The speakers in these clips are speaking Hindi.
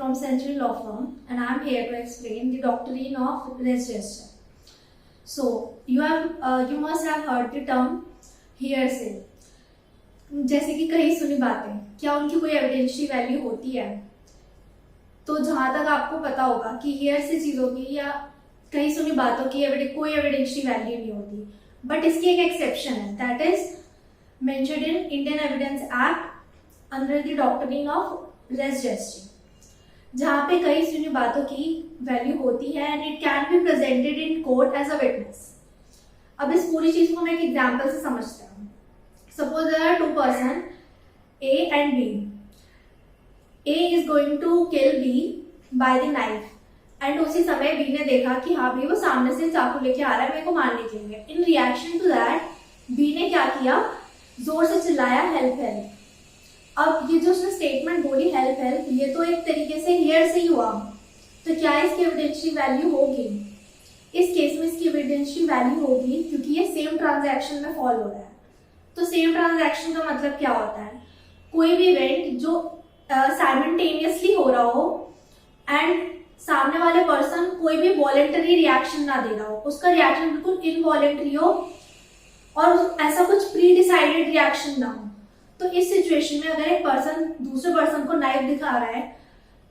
from Century Law Firm, and I am here to explain the doctrine of res gestae. So, you must have heard the term hearsay. जैसे कि कहीं सुनी बातें, क्या उनकी कोई एविडेंशियरी वैल्यू होती है? तो जहां तक आपको पता होगा कि हेयरसे चीजों की या कहीं सुनी बातों की कोई एविडेंशियरी वैल्यू नहीं होती, बट इसकी एक एक्सेप्शन है, that is mentioned in Indian Evidence Act under the doctrine of res gestae, जहां पे कई सुनी बातों की वैल्यू होती है and it can be presented in court as a witness. अब इस पूरी चीज को मैं एक एग्जांपल से समझते हैं। Suppose there are two person A and B. A is going to kill B by the knife. And उसी समय बी ने देखा कि हाँ भाई वो सामने से चाकू लेके आ रहा है मेरे को मारने के लिए। इन रिएक्शन टू दैट बी ने क्या किया, जोर से चिल्लाया हेल्प हेल्प। अब ये जो उसने स्टेटमेंट बोली हेल्प हेल्प, ये तो एक तरीके से हियर से ही हुआ, तो क्या इसकी एविडेंशियरी वैल्यू होगी? इस केस में इसकी एविडेंशियरी वैल्यू होगी क्योंकि ये सेम ट्रांजैक्शन में फॉल हो रहा है। तो सेम ट्रांजैक्शन का मतलब क्या होता है? कोई भी इवेंट जो साइमल्टेनियसली हो रहा हो एंड सामने वाले पर्सन कोई भी वॉलेंटरी रिएक्शन ना दे रहा हो, उसका रिएक्शन बिल्कुल इनवॉलेंटरी हो और ऐसा कुछ प्री डिसाइडेड रिएक्शन ना हो। तो इस सिचुएशन में अगर एक पर्सन दूसरे पर्सन को नाइफ दिखा रहा है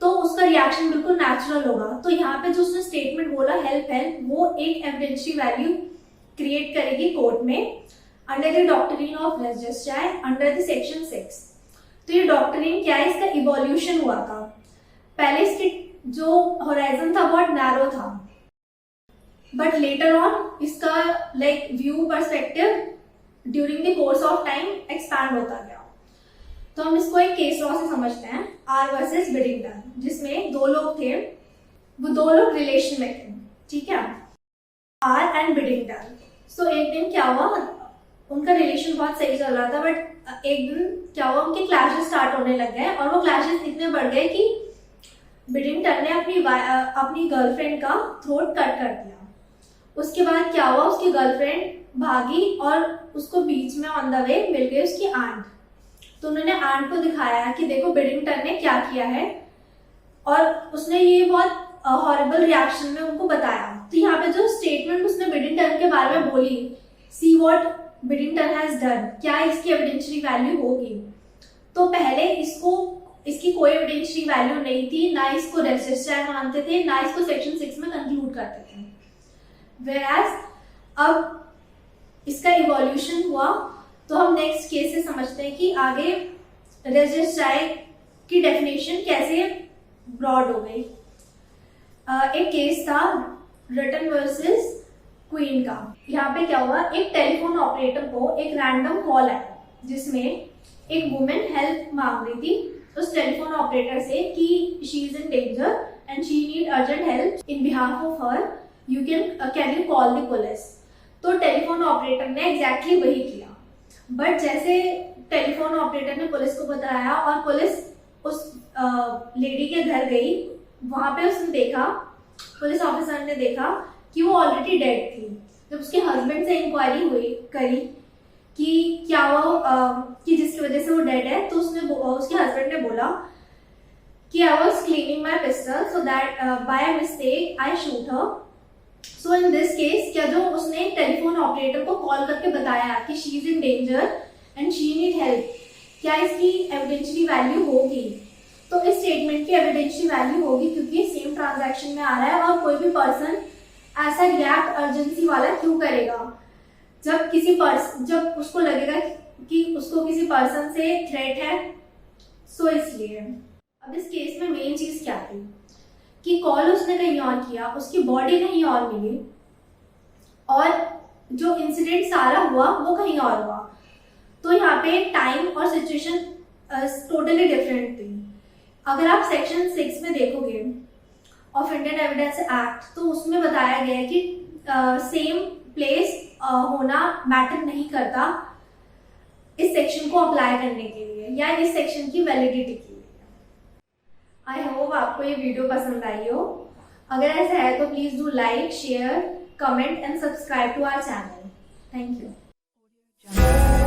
तो उसका रिएक्शन बिल्कुल नेचुरल होगा। तो यहाँ पे जो उसने स्टेटमेंट बोला हेल्प हेल्प, वो एक एविडेंशियरी वैल्यू क्रिएट करेगी कोर्ट में under the doctrine of res gestae under the section 6। तो ये डॉक्ट्रिन क्या है, इसका इवोल्यूशन हुआ था। पहले इसकी जो होराइजन था बहुत नैरो था, बट लेटर ऑन इसका like view perspective during the course of time expand होता गया। तो हम इसको एक केस लॉ से समझते हैं, आर वर्सेस बिडिंगटन, जिसमें दो लोग थे, वो दो लोग रिलेशन में थे, ठीक है, आर एंड बिडिंगटन। सो एक दिन क्या हुआ, उनका रिलेशन बहुत सही चल रहा था, बट एक दिन क्या हुआ, उनके क्लैशेस स्टार्ट होने लग गए और वो क्लैशेस इतने बढ़ गए कि बिडिंगटन ने अपनी गर्लफ्रेंड का थ्रोट कट कर दिया। उसके बाद क्या हुआ, उसकी गर्लफ्रेंड भागी और उसको बीच में ऑन द वे मिल गई उसकी आंट। तो उन्होंने आंट को दिखाया कि देखो बिडिंगटन ने क्या किया है, और उसने ये बहुत हॉरिबल रिएक्शन में उनको बताया। तो यहाँ पे जो स्टेटमेंट उसने बिडिंगटन के बारे में बोली, सी व्हाट बिडिंगटन हैज डन, क्या इसकी एविडेंशियरी वैल्यू होगी? तो पहले इसकी कोई एविडेंशियरी वैल्यू नहीं थी, ना इसको रेस जेस्टाe मानते थे, ना इसको सेक्शन 6 में कंक्लूड करते थे। Whereas अब इसका इवोल्यूशन हुआ, तो हम नेक्स्ट केस से समझते हैं कि आगे रेस जेस्टाe की डेफिनेशन कैसे ब्रॉड हो गई। एक केस था रटन वर्सेस क्वीन का। यहाँ पे क्या हुआ, एक टेलीफोन ऑपरेटर को एक रैंडम कॉल आया जिसमें एक वुमेन हेल्प मांग रही थी उस टेलीफोन ऑपरेटर से कि she is in danger and she need urgent help in behalf of her, can you call the police. तो टेलीफोन ऑपरेटर ने एग्जैक्टली वही किया, बट जैसे टेलीफोन ऑपरेटर ने पुलिस को बताया और पुलिस उस लेडी के घर गई, वहां पे उसने देखा, पुलिस ऑफिसर ने देखा कि वो ऑलरेडी डेड थी। जब उसके हस्बैंड से इंक्वायरी करी कि क्या वो कि जिसकी वजह से वो डेड है, तो उसके हस्बैंड ने बोला कि I was cleaning my pistol so that by mistake I shoot her. So in this case क्या जो उसने टेलीफोन ऑपरेटर को कॉल करके बताया कि she is in danger and she need help, क्या इसकी एविडेंशियरी वैल्यू होगी? तो इस स्टेटमेंट की एविडेंशियरी वैल्यू होगी क्योंकि सेम ट्रांजैक्शन में आ रहा है, और कोई भी पर्सन ऐसा रिएक्ट अर्जेंसी वाला क्यों करेगा जब उसको लगेगा कि उसको किसी पर्सन से थ्रेट है। सो इसलिए अब इस केस में मेन चीज क्या थी कि कॉल उसने कहीं और किया, उसकी बॉडी कहीं और मिली, और जो इंसिडेंट सारा हुआ वो कहीं और हुआ। तो यहाँ पे टाइम और सिचुएशन टोटली डिफरेंट थी। अगर आप सेक्शन 6 में देखोगे ऑफ इंडियन एविडेंस एक्ट, तो उसमें बताया गया है कि सेम प्लेस होना मैटर नहीं करता इस सेक्शन को अप्लाई करने के लिए या इस सेक्शन की वैलिडिटी के लिए। आई होप आपको ये वीडियो पसंद आई हो। अगर ऐसा है तो please do like, share, comment and subscribe to our channel. Thank you.